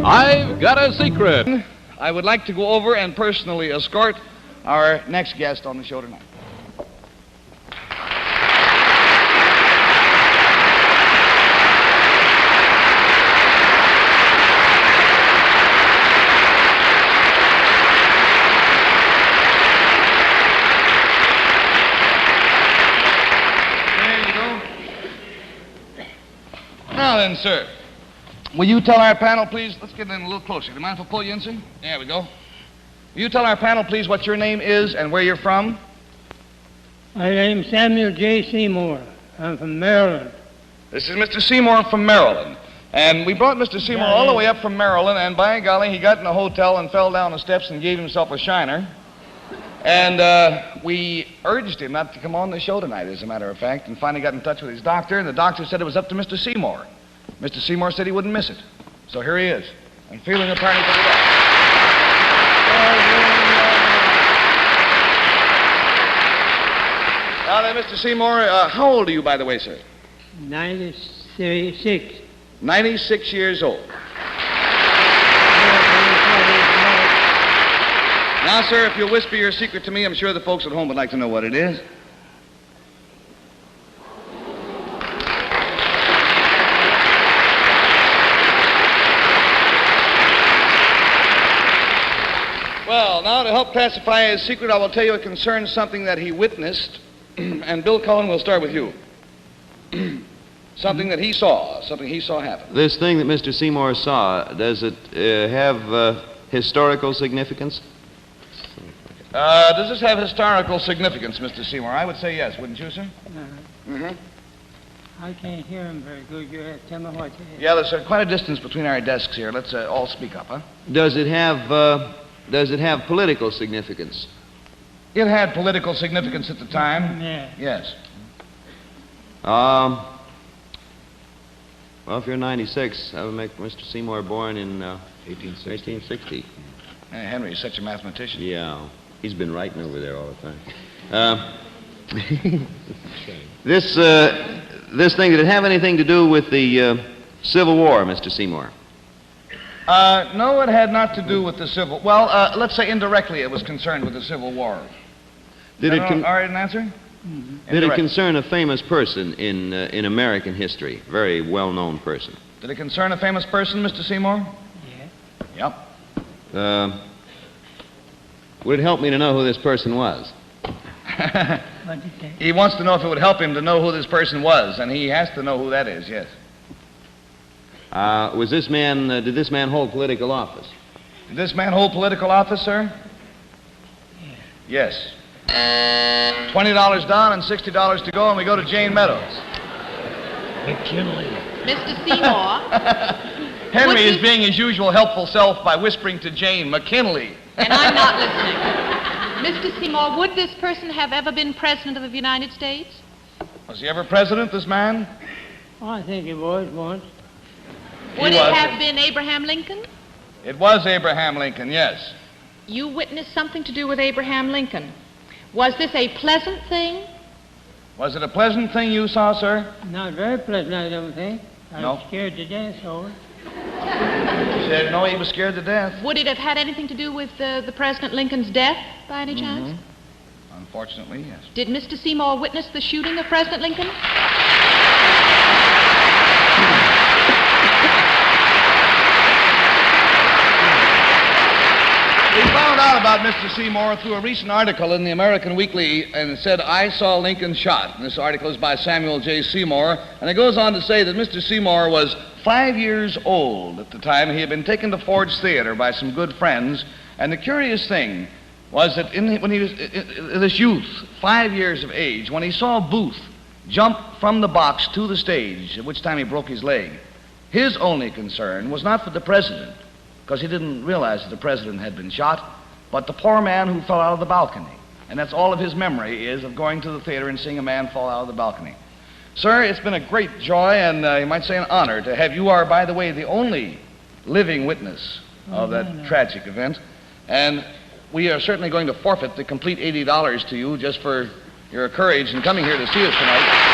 I've got a secret. I would like to go over and personally escort our next guest on the show tonight. There you go. Now then, sir. Will you tell our panel, please? Let's get in a little closer. Do you mind if I pull you in, sir? There we go. Will you tell our panel, please, what your name is and where you're from? My name's Samuel J. Seymour. I'm from Maryland. This is Mr. Seymour from Maryland. And we brought Mr. Seymour all the way up from Maryland, and by golly, he got in a hotel and fell down the steps and gave himself a shiner. And we urged him not to come on the show tonight, as a matter of fact, and finally got in touch with his doctor, and the doctor said it was up to Mr. Seymour. Mr. Seymour said he wouldn't miss it. So here he is, and feeling apparently pretty well. Now then, Mr. Seymour, how old are you, by the way, sir? 96. 96 years old. Now, sir, if you'll whisper your secret to me, I'm sure the folks at home would like to know what it is. Well, now to help classify his secret, I will tell you it concerns something that he witnessed. And Bill Cullen, we'll start with you. Something that he saw happen. This thing that Mr. Seymour saw, does it have historical significance? Does this have historical significance, Mr. Seymour? I would say yes, wouldn't you, sir? I can't hear him very good. You have to tell me what it is. Yeah, there's quite a distance between our desks here. Let's all speak up, huh? Does it have political significance? It had political significance at the time. Yeah. Yes. Well, if you're 96, that would make Mr. Seymour born in 1860. Henry is such a mathematician. Yeah. He's been writing over there all the time. This thing, did it have anything to do with the Civil War, Mr. Seymour? No, it had not to do with the Civil... Well, let's say indirectly it was concerned with the Civil War. Did it all right, an answer? Mm-hmm. Did it concern a famous person in American history? Very well-known person. Did it concern a famous person, Mr. Seymour? Yeah. Yep. Would it help me to know who this person was? What did you say? He wants to know if it would help him to know who this person was, and he has to know who that is, yes. Did this man hold political office? Did this man hold political office, sir? Yeah. Yes. $20 down and $60 to go, and we go to Jane Meadows. McKinley. Mr. Seymour. Henry is being his usual helpful self by whispering to Jane, McKinley. And I'm not listening. Mr. Seymour, would this person have ever been president of the United States? Was he ever president, this man? Oh, I think he was once. Would He it was. have been Abraham Lincoln? It was Abraham Lincoln, yes. You witnessed something to do with Abraham Lincoln. Was this a pleasant thing? Was it a pleasant thing you saw, sir? Not very pleasant, I don't think. I No. was scared to death over it. He said, no, he was scared to death. Would it have had anything to do with the President Lincoln's death, by any chance? Unfortunately, yes. Did Mr. Seymour witness the shooting of President Lincoln? We found out about Mr. Seymour through a recent article in the American Weekly, and it said, I saw Lincoln shot. And this article is by Samuel J. Seymour, and it goes on to say that Mr. Seymour was 5 years old at the time. He had been taken to Ford's Theater by some good friends, and the curious thing was that when he was this youth, 5 years of age, when he saw Booth jump from the box to the stage, at which time he broke his leg, his only concern was not for the president, because he didn't realize that the president had been shot, but the poor man who fell out of the balcony. And that's all of his memory is of going to the theater and seeing a man fall out of the balcony. Sir, it's been a great joy and you might say an honor to have you are, by the way, the only living witness of that tragic event. And we are certainly going to forfeit the complete $80 to you just for your courage in coming here to see us tonight.